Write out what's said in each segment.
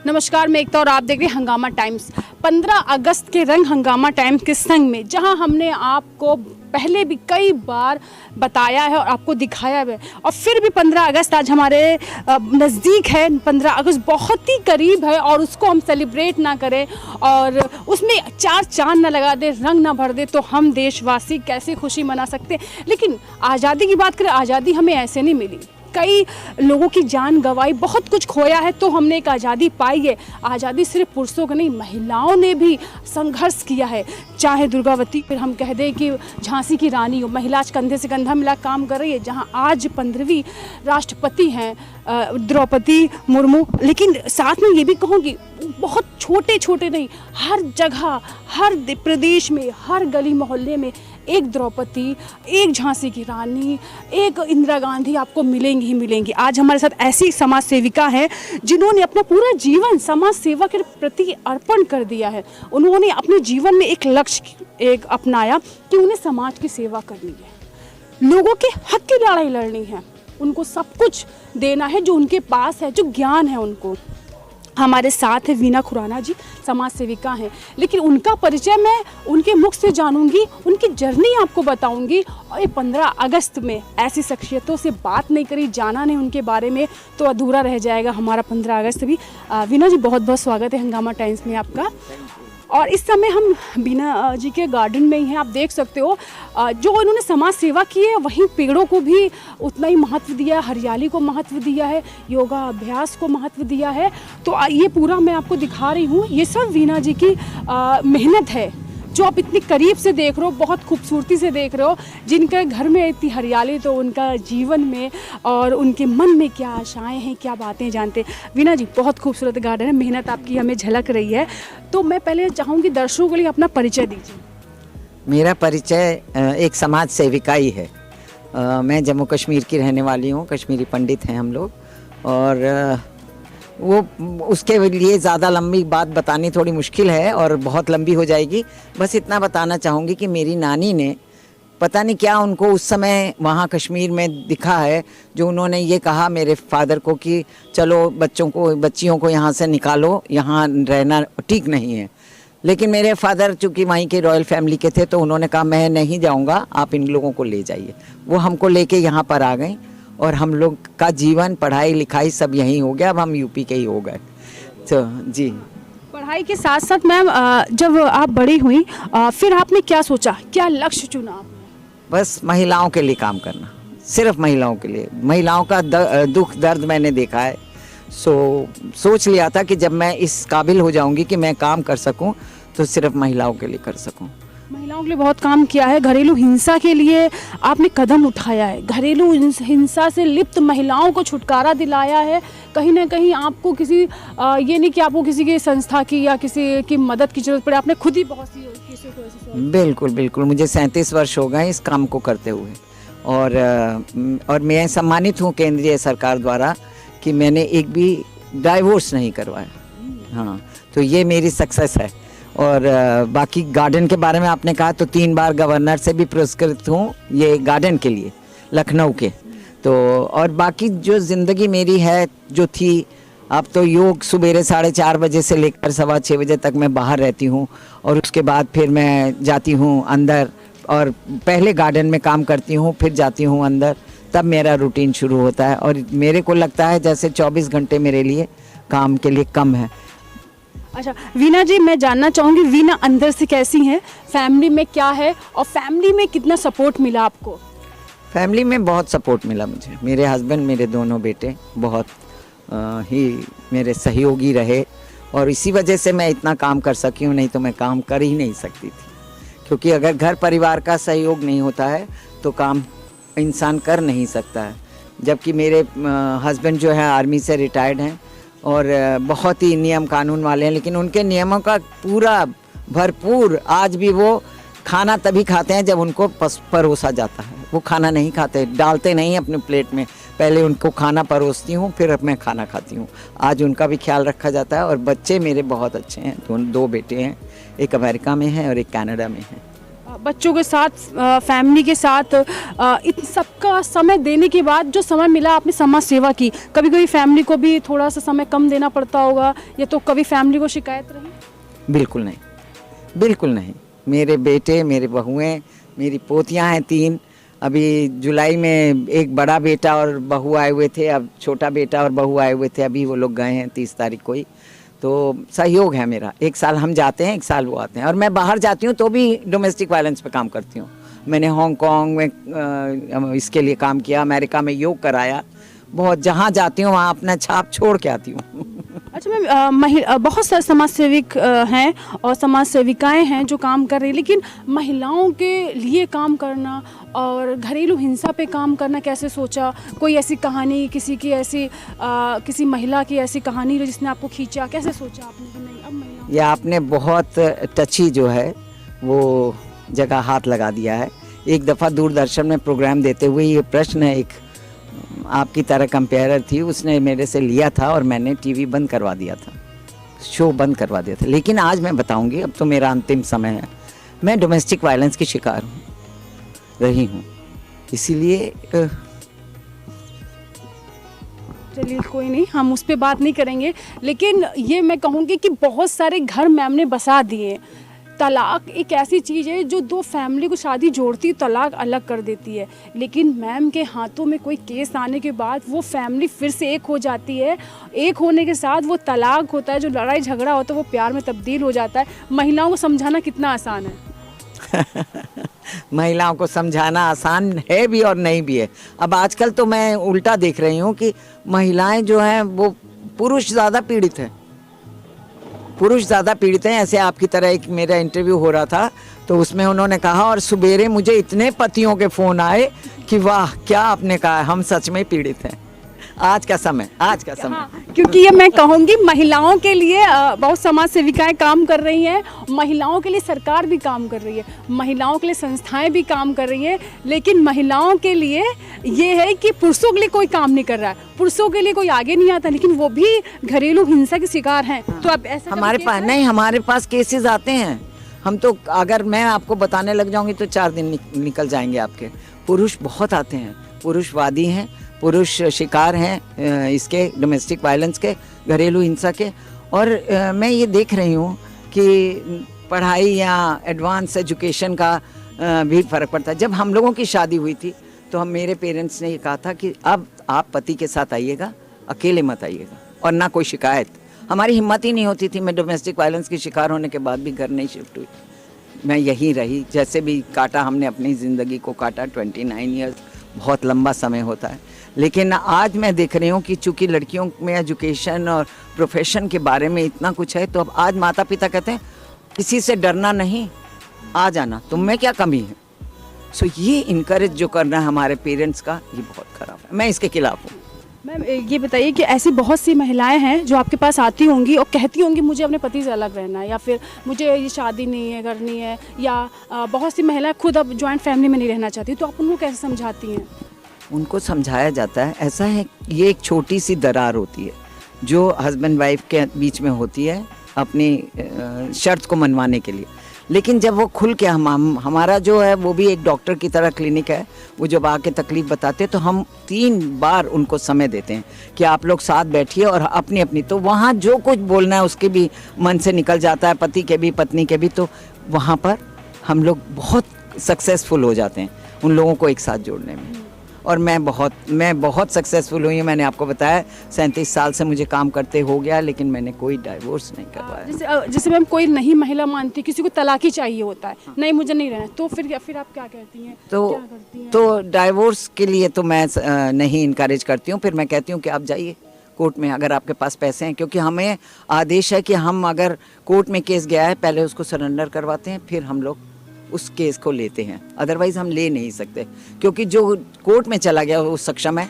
नमस्कार, मैं एकता और आप देख रहे हैं हंगामा टाइम्स। 15 अगस्त के रंग हंगामा टाइम्स के संग में, जहां हमने आपको पहले भी कई बार बताया है और आपको दिखाया है, और फिर भी 15 अगस्त आज हमारे नज़दीक है। 15 अगस्त बहुत ही करीब है और उसको हम सेलिब्रेट ना करें और उसमें चार चांद ना लगा दे, रंग ना भर दे, तो हम देशवासी कैसे खुशी मना सकते हैं। लेकिन आज़ादी की बात करें, आज़ादी हमें ऐसे नहीं मिली। कई लोगों की जान गंवाई, बहुत कुछ खोया है, तो हमने एक आज़ादी पाई है। आज़ादी सिर्फ पुरुषों को नहीं, महिलाओं ने भी संघर्ष किया है। चाहे दुर्गावती, फिर हम कह दें कि झांसी की रानी हो, महिला आज कंधे से कंधा मिला काम कर रही है। जहां आज 15वीं राष्ट्रपति हैं द्रौपदी मुर्मू। लेकिन साथ में ये भी कहूँगी, बहुत छोटे छोटे नहीं, हर जगह, हर प्रदेश में, हर गली मोहल्ले में एक द्रौपदी, एक झांसी की रानी, एक इंदिरा गांधी आपको मिलेंगी ही मिलेंगी। आज हमारे साथ ऐसी समाज सेविका हैं जिन्होंने अपना पूरा जीवन समाज सेवा के प्रति अर्पण कर दिया है। उन्होंने अपने जीवन में एक लक्ष्य एक अपनाया कि उन्हें समाज की सेवा करनी है, लोगों के हक की लड़ाई लड़नी है, उनको सब कुछ देना है जो उनके पास है, जो ज्ञान है उनको। हमारे साथ है वीना खुराना जी, समाज सेविका हैं। लेकिन उनका परिचय मैं उनके मुख से जानूंगी, उनकी जर्नी आपको बताऊंगी। और ये 15 अगस्त में ऐसी शख्सियतों से बात नहीं करी, जाना नहीं उनके बारे में, तो अधूरा रह जाएगा हमारा 15 अगस्त भी। वीना जी, बहुत बहुत स्वागत है हंगामा टाइम्स में आपका। और इस समय हम बीना जी के गार्डन में ही हैं। आप देख सकते हो जो इन्होंने समाज सेवा की है, वहीं पेड़ों को भी उतना ही महत्व दिया है, हरियाली को महत्व दिया है, योगा अभ्यास को महत्व दिया है। तो ये पूरा मैं आपको दिखा रही हूँ, ये सब वीना जी की मेहनत है, जो आप इतनी करीब से देख रहे हो, बहुत खूबसूरती से देख रहे हो। जिनके घर में इतनी हरियाली, तो उनका जीवन में और उनके मन में क्या आशाएं हैं, क्या बातें जानते हैं। वीना जी, बहुत खूबसूरत गार्डन है, मेहनत आपकी हमें झलक रही है। तो मैं पहले चाहूँगी दर्शकों के लिए अपना परिचय दीजिए। मेरा परिचय एक समाज सेविका ही है। मैं जम्मू कश्मीर की रहने वाली हूँ, कश्मीरी पंडित हैं हम लोग। और वो उसके लिए ज़्यादा लंबी बात बतानी थोड़ी मुश्किल है और बहुत लंबी हो जाएगी। बस इतना बताना चाहूँगी कि मेरी नानी ने पता नहीं क्या उनको उस समय वहाँ कश्मीर में दिखा है, जो उन्होंने ये कहा मेरे फादर को कि चलो बच्चियों को यहाँ से निकालो, यहाँ रहना ठीक नहीं है। लेकिन मेरे फादर चूँकि वहीं के रॉयल फैमिली के थे, तो उन्होंने कहा मैं नहीं जाऊँगा, आप इन लोगों को ले जाइए। वो हमको लेके यहाँ पर आ गई और हम लोग का जीवन, पढ़ाई लिखाई सब यहीं हो गया। अब हम यूपी के ही हो गए। तो जी, पढ़ाई के साथ साथ मैम, जब आप बड़ी हुई, फिर आपने क्या सोचा, क्या लक्ष्य चुना आपने? बस महिलाओं के लिए काम करना, सिर्फ महिलाओं के लिए। महिलाओं का दुख दर्द मैंने देखा है। सोच लिया था कि जब मैं इस काबिल हो जाऊंगी कि मैं काम कर सकूं, तो सिर्फ महिलाओं के लिए कर सकूं। महिलाओं के लिए बहुत काम किया है। घरेलू हिंसा के लिए आपने कदम उठाया है, घरेलू हिंसा से लिप्त महिलाओं को छुटकारा दिलाया है। कहीं ना कहीं आपको किसी ये नहीं कि आपको किसी की संस्था की या किसी की मदद की जरूरत पड़े, आपने खुद ही बहुत सी किसी को ऐसी। बिल्कुल बिल्कुल, मुझे 37 वर्ष हो गए इस काम को करते हुए। और मैं सम्मानित हूँ केंद्रीय सरकार द्वारा कि मैंने एक भी डाइवोर्स नहीं करवाया। हाँ, तो ये मेरी सक्सेस है। और बाकी गार्डन के बारे में आपने कहा, तो 3 बार गवर्नर से भी पुरस्कृत हूँ ये गार्डन के लिए, लखनऊ के। तो और बाकी जो ज़िंदगी मेरी है जो थी, अब तो योग सुबेरे 4:30 बजे से लेकर 6:15 बजे तक मैं बाहर रहती हूँ। और उसके बाद फिर मैं जाती हूँ अंदर, और पहले गार्डन में काम करती हूँ, फिर जाती हूँ अंदर, तब मेरा रूटीन शुरू होता है। और मेरे को लगता है जैसे 24 घंटे मेरे लिए काम के लिए कम है। अच्छा वीना जी, मैं जानना चाहूँगी वीना अंदर से कैसी हैं, फैमिली में क्या है और फैमिली में कितना सपोर्ट मिला आपको? फैमिली में बहुत सपोर्ट मिला मुझे। मेरे हस्बैंड, मेरे दोनों बेटे बहुत ही मेरे सहयोगी रहे, और इसी वजह से मैं इतना काम कर सकी हूँ। नहीं तो मैं काम कर ही नहीं सकती थी, क्योंकि अगर घर परिवार का सहयोग नहीं होता है तो काम इंसान कर नहीं सकता है। जबकि मेरे हस्बैंड जो है आर्मी से रिटायर्ड हैं और बहुत ही नियम कानून वाले हैं, लेकिन उनके नियमों का पूरा भरपूर, आज भी वो खाना तभी खाते हैं जब उनको परोसा जाता है। वो खाना नहीं खाते, डालते नहीं अपने प्लेट में, पहले उनको खाना परोसती हूँ, फिर मैं खाना खाती हूँ। आज उनका भी ख्याल रखा जाता है। और बच्चे मेरे बहुत अच्छे हैं, 2 बेटे हैं, एक अमेरिका में है और एक कनाडा में है। बच्चों के साथ, फैमिली के साथ, इन सबका समय देने के बाद जो समय मिला आपने समाज सेवा की, कभी कभी फैमिली को भी थोड़ा सा समय कम देना पड़ता होगा, या तो कभी फैमिली को शिकायत रही? बिल्कुल नहीं, बिल्कुल नहीं। मेरे बेटे, मेरे बहुएं, मेरी पोतियां हैं 3। अभी जुलाई में एक बड़ा बेटा और बहू आए हुए थे, अब छोटा बेटा और बहू आए हुए थे, अभी वो लोग गए हैं 30 तारीख को ही। तो सहयोग है मेरा, 1 साल हम जाते हैं, 1 साल वो आते हैं। और मैं बाहर जाती हूँ तो भी डोमेस्टिक वायलेंस पे काम करती हूँ। मैंने हांगकांग में इसके लिए काम किया, अमेरिका में योग कराया, बहुत जहाँ जाती हूँ वहाँ अपना छाप छोड़ के आती हूँ। अच्छा मैम, बहुत सारे समाज सेविक हैं और समाज सेविकाएं हैं जो काम कर रही हैं, लेकिन महिलाओं के लिए काम करना और घरेलू हिंसा पे काम करना कैसे सोचा? कोई ऐसी कहानी, किसी की ऐसी किसी महिला की ऐसी कहानी जो जिसने आपको खींचा, कैसे सोचा आपने कि नहीं अब महिलाओं? ये आपने बहुत टची जो है वो जगह हाथ लगा दिया है। एक दफ़ा दूरदर्शन में प्रोग्राम देते हुए ये प्रश्न एक आपकी तरह कंपेयरर थी, उसने मेरे से लिया था और मैंने टीवी बंद करवा दिया था, शो बंद करवा दिया था। लेकिन आज मैं बताऊंगी, अब तो मेरा अंतिम समय है। मैं डोमेस्टिक वायलेंस की शिकार रही हूँ, इसीलिए चलिए कोई नहीं, हम उस पर बात नहीं करेंगे। लेकिन ये मैं कहूँगी कि बहुत सारे घर मैम ने बसा दिए। तलाक एक ऐसी चीज़ है जो 2 फैमिली को शादी जोड़ती, तलाक अलग कर देती है, लेकिन मैम के हाथों में कोई केस आने के बाद वो फैमिली फिर से एक हो जाती है। एक होने के साथ वो तलाक होता है, जो लड़ाई झगड़ा होता है वो प्यार में तब्दील हो जाता है। महिलाओं को समझाना कितना आसान है? महिलाओं को समझाना आसान है भी और नहीं भी है। अब आजकल तो मैं उल्टा देख रही हूँ कि महिलाएं जो हैं वो पुरुष ज़्यादा पीड़ित हैं, पुरुष ज़्यादा पीड़ित हैं। ऐसे आपकी तरह एक मेरा इंटरव्यू हो रहा था तो उसमें उन्होंने कहा, और सुबेरे मुझे इतने पतियों के फ़ोन आए कि वाह क्या आपने कहा, हम सच में पीड़ित हैं। आज का समय, आज का समय। हाँ, क्योंकि ये मैं कहूँगी महिलाओं के लिए बहुत समाज सेविकाएं काम कर रही हैं, महिलाओं के लिए सरकार भी काम कर रही है, महिलाओं के लिए संस्थाएं भी काम कर रही हैं, लेकिन महिलाओं के लिए ये है कि पुरुषों के लिए कोई काम नहीं कर रहा है, पुरुषों के लिए कोई आगे नहीं आता, लेकिन वो भी घरेलू हिंसा के शिकार हैं। तो अब ऐसा हमारे पास नहीं, हमारे पास केसेस आते हैं। हम तो अगर मैं आपको बताने लग जाऊंगी तो 4 दिन निकल जाएंगे आपके। पुरुष बहुत आते हैं, पुरुषवादी हैं, पुरुष शिकार हैं इसके डोमेस्टिक वायलेंस के, घरेलू हिंसा के। और मैं ये देख रही हूँ कि पढ़ाई या एडवांस एजुकेशन का भी फ़र्क पड़ता है। जब हम लोगों की शादी हुई थी तो हम मेरे पेरेंट्स ने ये कहा था कि अब आप पति के साथ आइएगा, अकेले मत आइएगा, और ना कोई शिकायत। हमारी हिम्मत ही नहीं होती थी। मैं डोमेस्टिक वायलेंस की शिकार होने के बाद भी घर नहीं शिफ्ट हुई, मैं यहीं रही। जैसे भी काटा हमने अपनी ज़िंदगी को काटा, 29 ईयर्स बहुत लंबा समय होता है। लेकिन आज मैं देख रही हूँ कि चूँकि लड़कियों में एजुकेशन और प्रोफेशन के बारे में इतना कुछ है, तो अब आज माता पिता कहते हैं किसी से डरना नहीं, आ जाना, तुम में क्या कमी है। सो ये इनकरेज जो करना है हमारे पेरेंट्स का, ये बहुत ख़राब है। मैं इसके खिलाफ हूँ। मैम ये बताइए कि ऐसी बहुत सी महिलाएं हैं जो आपके पास आती होंगी और कहती होंगी मुझे अपने पति से अलग रहना है, या फिर मुझे ये शादी नहीं है करनी है, या बहुत सी महिलाएं खुद अब जॉइंट फैमिली में नहीं रहना चाहती, तो आप उनको कैसे समझाती हैं? उनको समझाया जाता है। ऐसा है, ये एक छोटी सी दरार होती है जो हस्बैंड वाइफ के बीच में होती है अपनी शर्त को मनवाने के लिए। लेकिन जब वो खुल के हमारा जो है वो भी एक डॉक्टर की तरह क्लिनिक है, वो जब आके तकलीफ़ बताते हैं तो हम 3 बार उनको समय देते हैं कि आप लोग साथ बैठिए और अपनी अपनी, तो वहाँ जो कुछ बोलना है उसके भी मन से निकल जाता है, पति के भी पत्नी के भी। तो वहाँ पर हम लोग बहुत सक्सेसफुल हो जाते हैं उन लोगों को एक साथ जोड़ने में। और मैं बहुत सक्सेसफुल हुई हूँ। मैंने आपको बताया 37 साल से मुझे काम करते हो गया, लेकिन मैंने कोई डाइवोर्स नहीं करवाया। जैसे मैम कोई नहीं महिला मानती, किसी को तलाक ही चाहिए होता है, नहीं मुझे नहीं रहना, तो फिर आप क्या कहती हैं? तो डाइवोर्स के लिए तो मैं नहीं इनकरेज करती हूँ। फिर मैं कहती हूँ कि आप जाइए कोर्ट में अगर आपके पास पैसे हैं, क्योंकि हमें आदेश है कि हम अगर कोर्ट में केस गया है पहले उसको सरेंडर करवाते हैं, फिर हम लोग उस केस को लेते हैं। अदरवाइज़ हम ले नहीं सकते, क्योंकि जो कोर्ट में चला गया वो सक्षम है,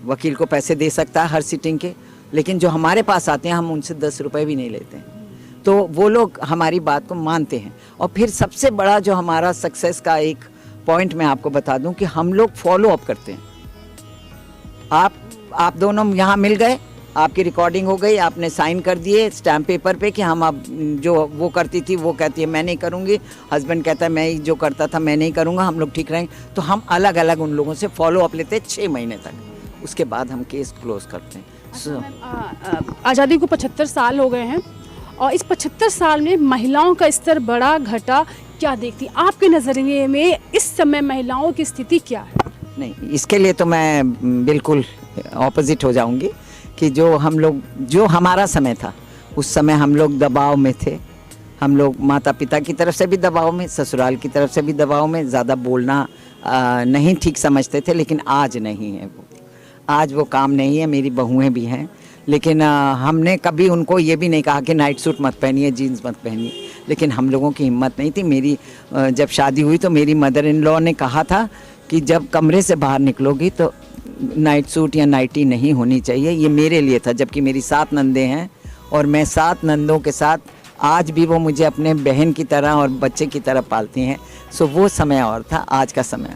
वकील को पैसे दे सकता है हर सिटिंग के। लेकिन जो हमारे पास आते हैं हम उनसे 10 रुपये भी नहीं लेते हैं, तो वो लोग हमारी बात को मानते हैं। और फिर सबसे बड़ा जो हमारा सक्सेस का एक पॉइंट मैं आपको बता दूं कि हम लोग फॉलो अप करते हैं। आप दोनों यहाँ मिल गए, आपकी रिकॉर्डिंग हो गई, आपने साइन कर दिए स्टैम्प पेपर पे कि हम अब जो वो करती थी वो कहती है मैं नहीं करूँगी, हस्बैंड कहता है मैं जो करता था मैं नहीं करूँगा, हम लोग ठीक रहेंगे। तो हम अलग अलग उन लोगों से फॉलो अप लेते हैं 6 महीने तक, उसके बाद हम केस क्लोज करते हैं। आज़ादी को 75 साल हो गए हैं और इस 75 साल में महिलाओं का स्तर बढ़ा घटा क्या देखती आपके नज़रिए में इस समय महिलाओं की स्थिति क्या है? नहीं, इसके लिए तो मैं बिल्कुल ऑपोजिट हो जाऊंगी कि जो हमारा समय था उस समय हम लोग दबाव में थे, हम लोग माता पिता की तरफ से भी दबाव में, ससुराल की तरफ से भी दबाव में, ज़्यादा बोलना नहीं ठीक समझते थे। लेकिन आज नहीं है वो, आज वो काम नहीं है। मेरी बहुएं भी हैं, लेकिन हमने कभी उनको ये भी नहीं कहा कि नाइट सूट मत पहनिए, जीन्स मत पहनिए। लेकिन हम लोगों की हिम्मत नहीं थी। मेरी जब शादी हुई तो मेरी मदर इन लॉ ने कहा था कि जब कमरे से बाहर निकलोगी तो नाइट सूट या नाइटी नहीं होनी चाहिए। ये मेरे लिए था, जबकि मेरी 7 नंदे हैं और मैं 7 नंदों के साथ आज भी वो मुझे अपने बहन की तरह और बच्चे की तरह पालती हैं। सो वो समय और था, आज का समय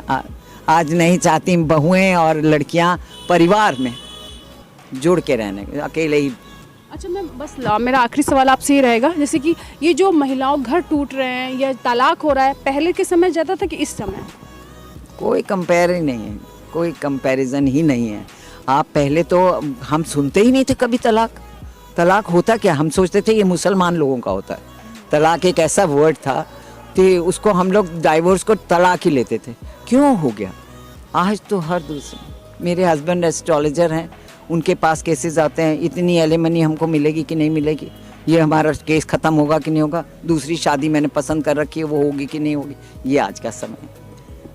आज नहीं चाहती बहुएं और लड़कियां परिवार में जुड़ के रहने, अकेले ही। अच्छा, मैं बस मेरा आखिरी सवाल आपसे ये रहेगा, जैसे कि ये जो महिलाओं घर टूट रहे हैं या तलाक हो रहा है, पहले के समय ज़्यादा था कि इस समय? कोई कंपेयर ही नहीं है, कोई कंपैरिजन ही नहीं है। आप पहले तो हम सुनते ही नहीं थे कभी तलाक होता क्या, हम सोचते थे ये मुसलमान लोगों का होता है। तलाक एक ऐसा वर्ड था कि उसको हम लोग डाइवोर्स को तलाक ही लेते थे। क्यों हो गया? आज तो हर दूसरे, मेरे हस्बैंड एस्ट्रोलॉजर हैं, उनके पास केसेस आते हैं, इतनी एलिमनी हमको मिलेगी कि नहीं मिलेगी, ये हमारा केस ख़त्म होगा कि नहीं होगा, दूसरी शादी मैंने पसंद कर रखी है वो होगी कि नहीं होगी। ये आज का समय है।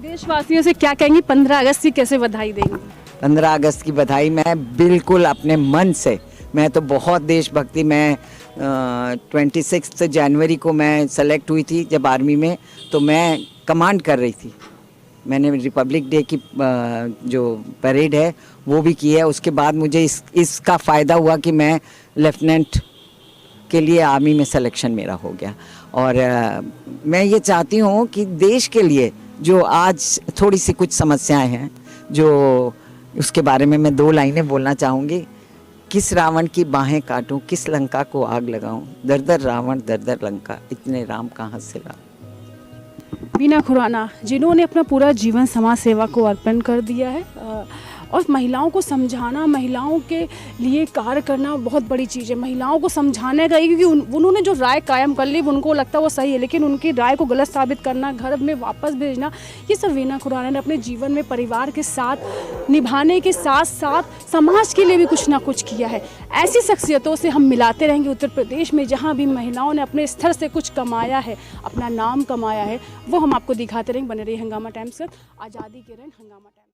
देशवासियों से क्या कहेंगी? 15 अगस्त की कैसे बधाई देंगी? 15 अगस्त की बधाई मैं बिल्कुल अपने मन से, मैं तो बहुत देशभक्ति, मैं 26 जनवरी को मैं सेलेक्ट हुई थी जब आर्मी में, तो मैं कमांड कर रही थी। मैंने रिपब्लिक डे की जो परेड है वो भी की है। उसके बाद मुझे इसका फ़ायदा हुआ कि मैं लेफ्टिनेंट के लिए आर्मी में सिलेक्शन मेरा हो गया। और मैं ये चाहती हूँ कि देश के लिए जो आज थोड़ी सी कुछ समस्याएं हैं, जो उसके बारे में मैं 2 लाइनें बोलना चाहूँगी। किस रावण की बाहें काटूं, किस लंका को आग लगाऊं, दर दर रावण दर दर लंका, इतने राम कहाँ से लाऊं। वीना खुराना, जिन्होंने अपना पूरा जीवन समाज सेवा को अर्पण कर दिया है और महिलाओं को समझाना, महिलाओं के लिए कार्य करना बहुत बड़ी चीज़ है। महिलाओं को समझाने का, क्योंकि उन्होंने जो राय कायम कर ली उनको लगता है वो सही है, लेकिन उनकी राय को गलत साबित करना, घर में वापस भेजना, ये सब वीना खुराना ने अपने जीवन में परिवार के साथ निभाने के साथ साथ समाज के लिए भी कुछ ना कुछ किया है। ऐसी शख्सियतों से हम मिलाते रहेंगे उत्तर प्रदेश में, जहाँ भी महिलाओं ने अपने स्तर से कुछ कमाया है, अपना नाम कमाया है, वो हम आपको दिखाते रहेंगे। बने रहिए हंगामा टाइम्स। आज़ादी के रंग हंगामा टाइम्स।